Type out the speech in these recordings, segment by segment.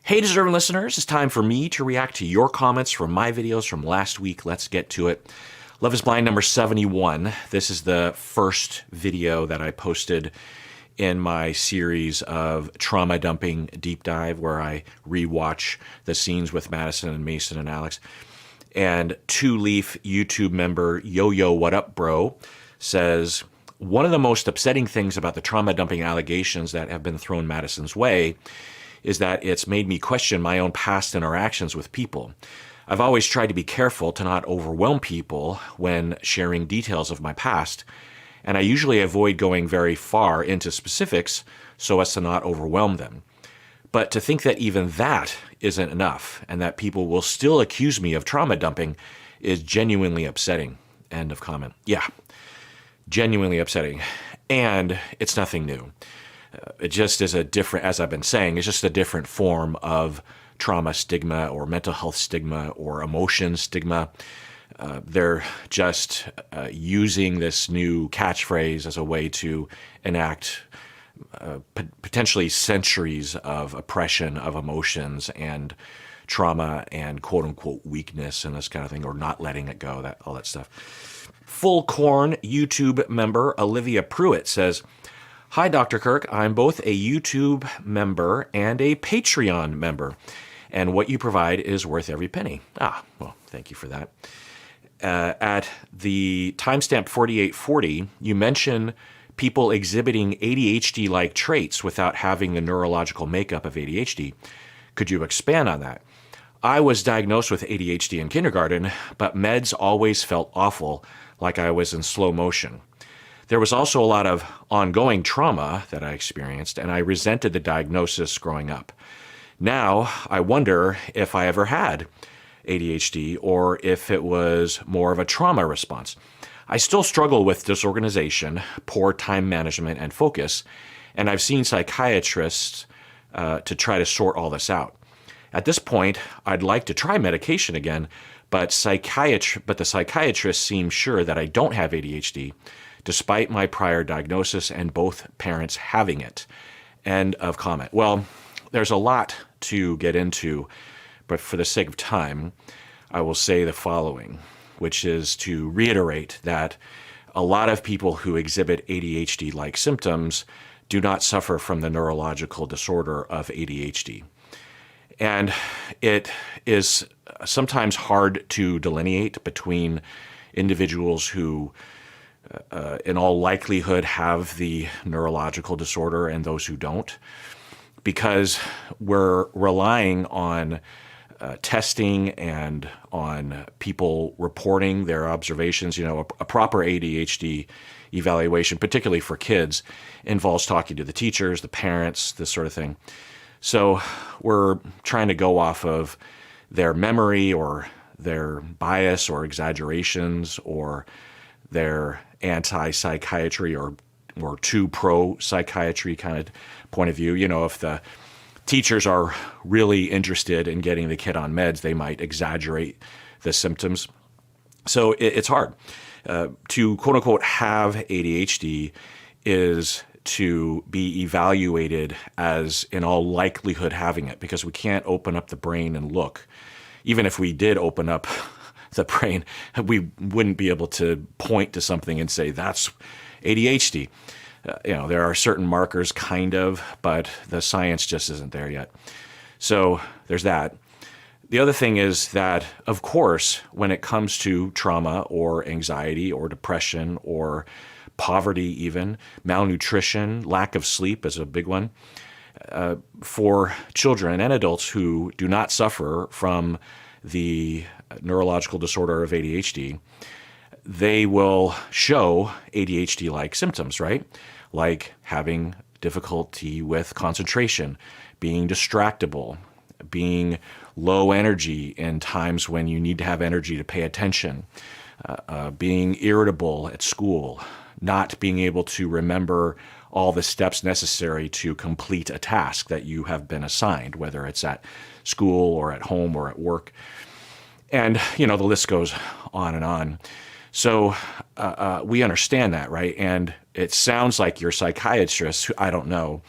Hey, deserving listeners, it's time for me to react to your comments from my videos from last week. Let's get to it. Love is Blind number 71. This is the first video that I posted in my series of trauma dumping deep dive where I rewatch the scenes with Madison and Mason and Alex. And Two Leaf YouTube member Yo What Up Bro says, one of the most upsetting things about the trauma dumping allegations that have been thrown Madison's way is that it's made me question my own past interactions with people. I've always tried to be careful to not overwhelm people when sharing details of my past, and I usually avoid going very far into specifics so as to not overwhelm them. But to think that even that isn't enough, and that people will still accuse me of trauma dumping, is genuinely upsetting. End of comment. Yeah, genuinely upsetting. And it's nothing new. It just is a different, as I've been saying, it's just a different form of trauma stigma or mental health stigma or emotion stigma. They're just using this new catchphrase as a way to enact potentially centuries of oppression of emotions and trauma and quote unquote weakness and this kind of thing, or not letting it go, all that stuff. Full Corn YouTube member Olivia Pruitt says, hi, Dr. Kirk. I'm both a YouTube member and a Patreon member, and what you provide is worth every penny. Well, thank you for that. At the timestamp 4840, you mention people exhibiting ADHD-like traits without having the neurological makeup of ADHD. Could you expand on that? I was diagnosed with ADHD in kindergarten, but meds always felt awful, like I was in slow motion. There was also a lot of ongoing trauma that I experienced, and I resented the diagnosis growing up. Now, I wonder if I ever had ADHD or if it was more of a trauma response. I still struggle with disorganization, poor time management, and focus, and I've seen psychiatrists to try to sort all this out. At this point, I'd like to try medication again, but the psychiatrist seems sure that I don't have ADHD, despite my prior diagnosis and both parents having it. End of comment. Well, there's a lot to get into, but for the sake of time, I will say the following, which is to reiterate that a lot of people who exhibit ADHD-like symptoms do not suffer from the neurological disorder of ADHD. And it is sometimes hard to delineate between individuals who in all likelihood have the neurological disorder and those who don't, because we're relying on testing and on people reporting their observations. You know, a proper ADHD evaluation, particularly for kids, involves talking to the teachers, the parents, this sort of thing. So we're trying to go off of their memory or their bias or exaggerations or their anti-psychiatry or too pro-psychiatry kind of point of view. You know, if the teachers are really interested in getting the kid on meds, they might exaggerate the symptoms. So it's hard. To quote-unquote have ADHD is to be evaluated as in all likelihood having it, because we can't open up the brain and look. Even if we did open up the brain, we wouldn't be able to point to something and say, that's ADHD. There are certain markers, kind of, but the science just isn't there yet. So there's that. The other thing is that, of course, when it comes to trauma or anxiety or depression or poverty even, malnutrition, lack of sleep is a big one, for children and adults who do not suffer from the neurological disorder of ADHD, they will show ADHD-like symptoms, right? Like having difficulty with concentration, being distractible, being low energy in times when you need to have energy to pay attention, being irritable at school, not being able to remember all the steps necessary to complete a task that you have been assigned, whether it's at school or at home or at work. And, the list goes on and on. So we understand that, right? And it sounds like your psychiatrist, I don't know,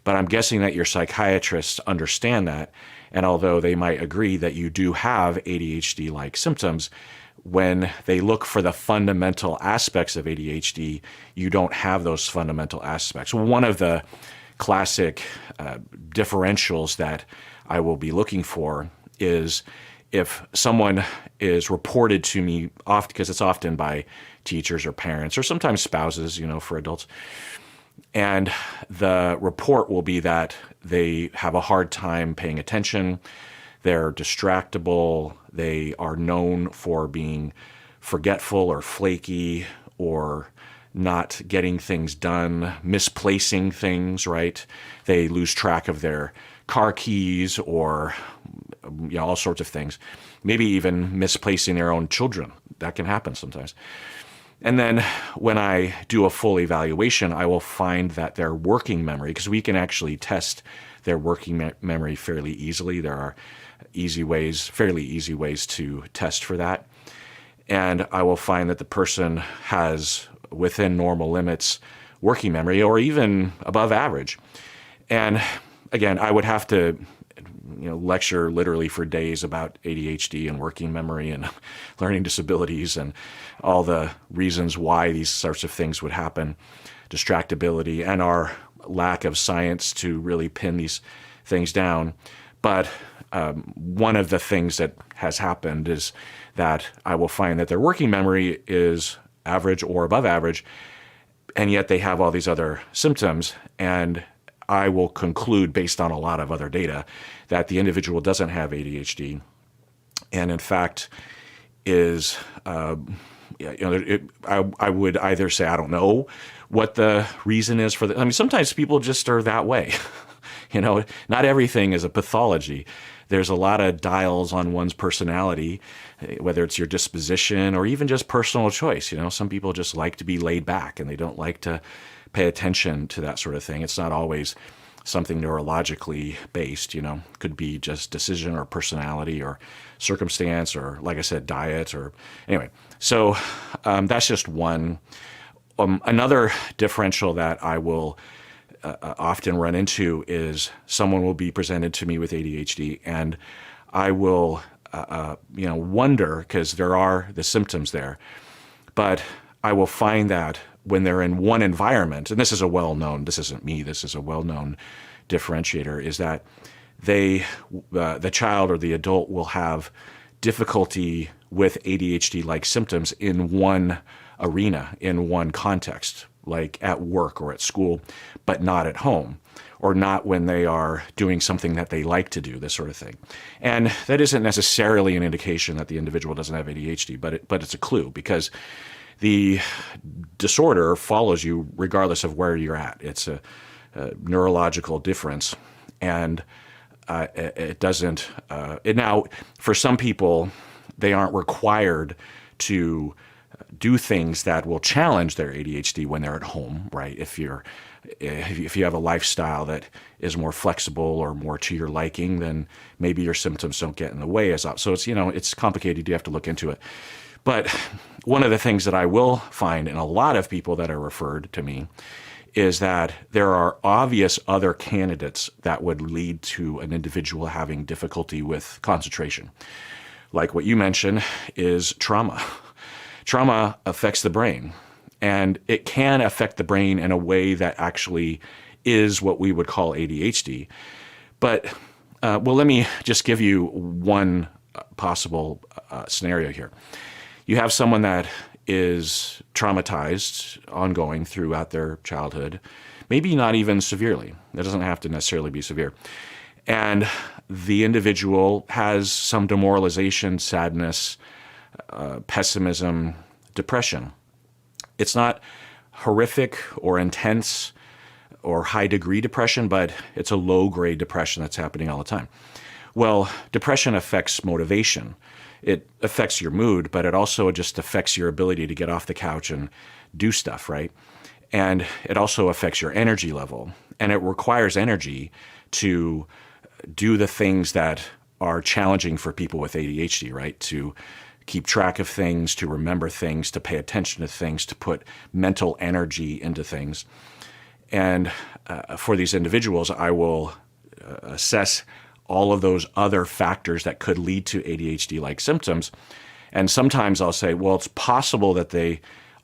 But I'm guessing that your psychiatrists understand that. And although they might agree that you do have ADHD-like symptoms, when they look for the fundamental aspects of ADHD, you don't have those fundamental aspects. One of the classic differentials that I will be looking for is if someone is reported to me, often because it's often by teachers or parents or sometimes spouses, for adults, and the report will be that they have a hard time paying attention, they're distractible, they are known for being forgetful or flaky or not getting things done, misplacing things, right? They lose track of their car keys or all sorts of things. Maybe even misplacing their own children. That can happen sometimes. And then when I do a full evaluation, I will find that their working memory, because we can actually test their working memory fairly easily. There are fairly easy ways to test for that. And I will find that the person has, within normal limits, working memory or even above average. And again, I would have to lecture literally for days about ADHD and working memory and learning disabilities and all the reasons why these sorts of things would happen, distractibility, and our lack of science to really pin these things down. But one of the things that has happened is that I will find that their working memory is average or above average, and yet they have all these other symptoms, and I will conclude based on a lot of other data that the individual doesn't have ADHD, and in fact is, I would either say I don't know what the reason is for the. Sometimes people just are that way. Not everything is a pathology. There's a lot of dials on one's personality, whether it's your disposition or even just personal choice. Some people just like to be laid back and they don't like to pay attention to that sort of thing. It's not always something neurologically based, could be just decision or personality or circumstance or, like I said, diet or anyway. So that's just one. Another differential that I will often run into is someone will be presented to me with ADHD, and I will, wonder, because there are the symptoms there, but I will find that when they're in one environment, and this is this isn't me, this is a well-known differentiator, is that the child or the adult will have difficulty with ADHD-like symptoms in one arena, in one context, like at work or at school, but not at home, or not when they are doing something that they like to do, this sort of thing. And that isn't necessarily an indication that the individual doesn't have ADHD, but it's a clue, because the disorder follows you regardless of where you're at. It's a neurological difference, and it doesn't. Now, for some people, they aren't required to do things that will challenge their ADHD when they're at home, right? If you have a lifestyle that is more flexible or more to your liking, then maybe your symptoms don't get in the way. So it's complicated. You have to look into it. But one of the things that I will find in a lot of people that are referred to me is that there are obvious other candidates that would lead to an individual having difficulty with concentration. Like what you mentioned is trauma. Trauma affects the brain, and it can affect the brain in a way that actually is what we would call ADHD. But, let me just give you one possible scenario here. You have someone that is traumatized ongoing throughout their childhood, maybe not even severely. It doesn't have to necessarily be severe. And the individual has some demoralization, sadness, pessimism, depression. It's not horrific or intense or high-degree depression, but it's a low-grade depression that's happening all the time. Well, depression affects motivation. It affects your mood, but it also just affects your ability to get off the couch and do stuff, right? And it also affects your energy level. And it requires energy to do the things that are challenging for people with ADHD, right? To keep track of things, to remember things, to pay attention to things, to put mental energy into things. And for these individuals, I will assess all of those other factors that could lead to ADHD-like symptoms. And sometimes I'll say, well, it's possible that they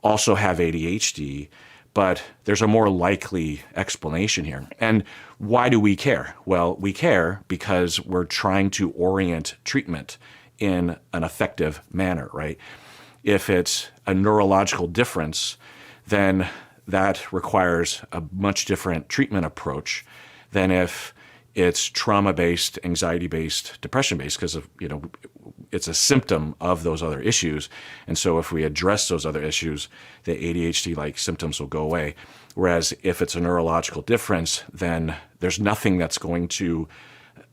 also have ADHD, but there's a more likely explanation here. And why do we care? Well, we care because we're trying to orient treatment in an effective manner, right? If it's a neurological difference, then that requires a much different treatment approach than if it's trauma-based, anxiety-based, depression-based, because it's a symptom of those other issues. And so if we address those other issues, the ADHD-like symptoms will go away. Whereas if it's a neurological difference, then there's nothing that's going to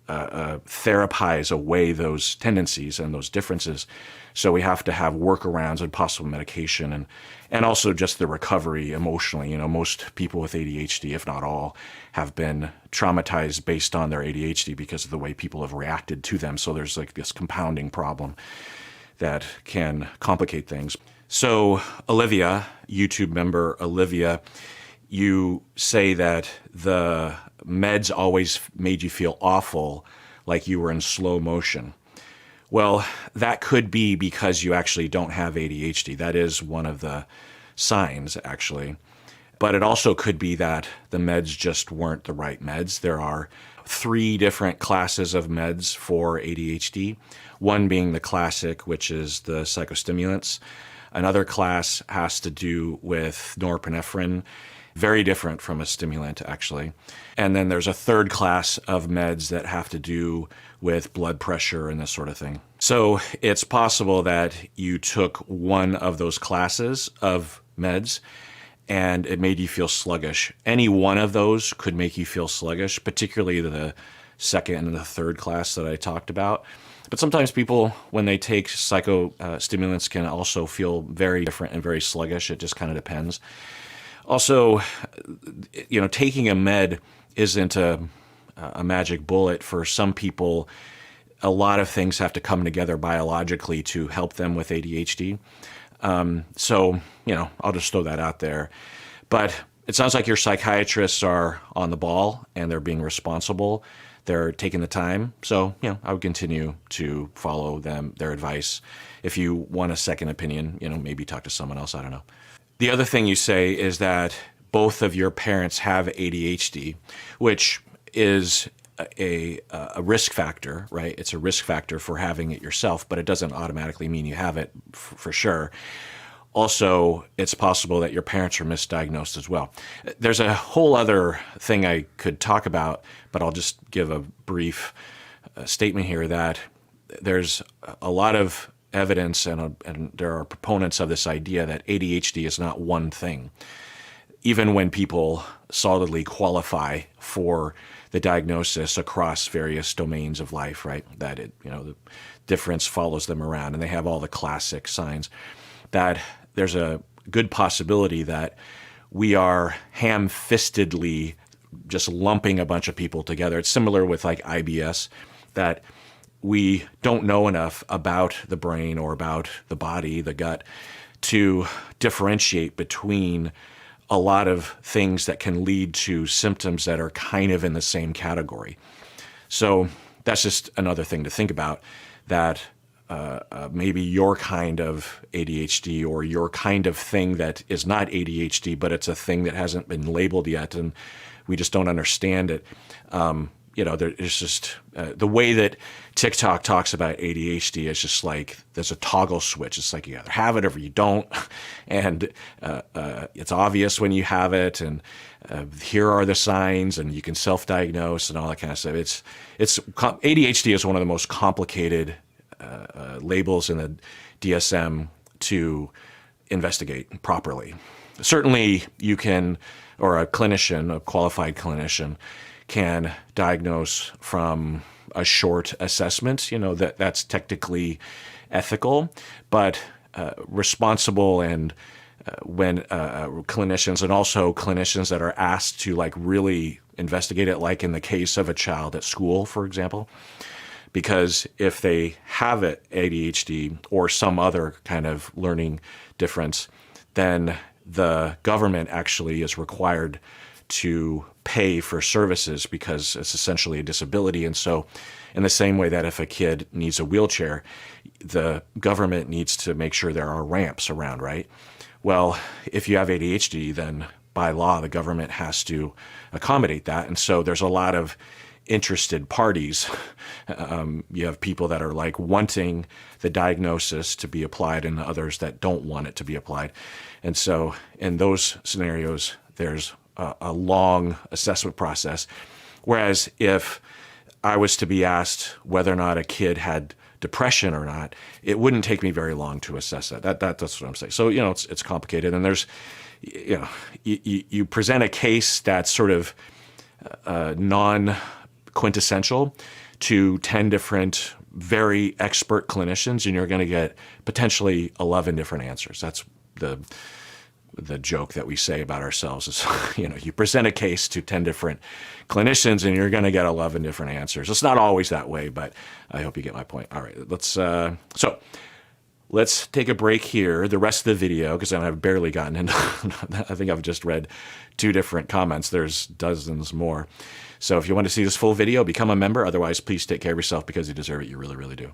therapize away those tendencies and those differences. So we have to have workarounds and possible medication and also just the recovery emotionally. Most people with ADHD, if not all, have been traumatized based on their ADHD because of the way people have reacted to them. So there's like this compounding problem that can complicate things. So Olivia, YouTube member Olivia, you say that the meds always made you feel awful, like you were in slow motion. Well, that could be because you actually don't have ADHD. That is one of the signs, actually. But it also could be that the meds just weren't the right meds. There are 3 different classes of meds for ADHD, one being the classic, which is the psychostimulants. Another class has to do with norepinephrine, very different from a stimulant, actually. And then there's a third class of meds that have to do with blood pressure and this sort of thing. So it's possible that you took one of those classes of meds and it made you feel sluggish. Any one of those could make you feel sluggish, particularly the second and the third class that I talked about. But sometimes people, when they take psychostimulants, can also feel very different and very sluggish. It just kind of depends. Also, taking a med isn't a magic bullet. For some people, a lot of things have to come together biologically to help them with ADHD. So, I'll just throw that out there. But it sounds like your psychiatrists are on the ball and they're being responsible. They're taking the time. So, I would continue to follow their advice. If you want a second opinion, maybe talk to someone else. I don't know. The other thing you say is that both of your parents have ADHD, which is a risk factor, right? It's a risk factor for having it yourself, but it doesn't automatically mean you have it for sure. Also, it's possible that your parents are misdiagnosed as well. There's a whole other thing I could talk about, but I'll just give a brief statement here that there's a lot of evidence and there are proponents of this idea that ADHD is not one thing. Even when people solidly qualify for the diagnosis across various domains of life, right? That the difference follows them around and they have all the classic signs, that there's a good possibility that we are ham-fistedly just lumping a bunch of people together. It's similar with like IBS, that we don't know enough about the brain or about the body, the gut, to differentiate between a lot of things that can lead to symptoms that are kind of in the same category. So that's just another thing to think about, that maybe your kind of ADHD or your kind of thing that is not ADHD, but it's a thing that hasn't been labeled yet and we just don't understand it. There's just the way that TikTok talks about ADHD is just like there's a toggle switch. It's like you either have it or you don't, and it's obvious when you have it, and here are the signs, and you can self-diagnose and all that kind of stuff. ADHD is one of the most complicated labels in the DSM to investigate properly. Certainly, you can, or a clinician, a qualified clinician, can diagnose from a short assessment, that's technically ethical, but responsible and when clinicians, and also clinicians that are asked to like really investigate it, like in the case of a child at school, for example, because if they have it, ADHD or some other kind of learning difference, then the government actually is required to pay for services because it's essentially a disability. And so in the same way that if a kid needs a wheelchair, the government needs to make sure there are ramps around, right? Well, if you have ADHD, then by law, the government has to accommodate that. And so there's a lot of interested parties. You have people that are like wanting the diagnosis to be applied and others that don't want it to be applied. And so in those scenarios, there's a long assessment process. Whereas if I was to be asked whether or not a kid had depression or not, it wouldn't take me very long to assess that. That's what I'm saying. So, it's complicated. And there's, you present a case that's sort of non-quintessential to 10 different very expert clinicians, and you're going to get potentially 11 different answers. That's the joke that we say about ourselves is, you present a case to 10 different clinicians and you're going to get 11 different answers. It's not always that way, but I hope you get my point. All right, let's take a break here. The rest of the video, because I've barely gotten into I think I've just read 2 different comments. There's dozens more. So if you want to see this full video, become a member. Otherwise, please take care of yourself because you deserve it. You really, really do.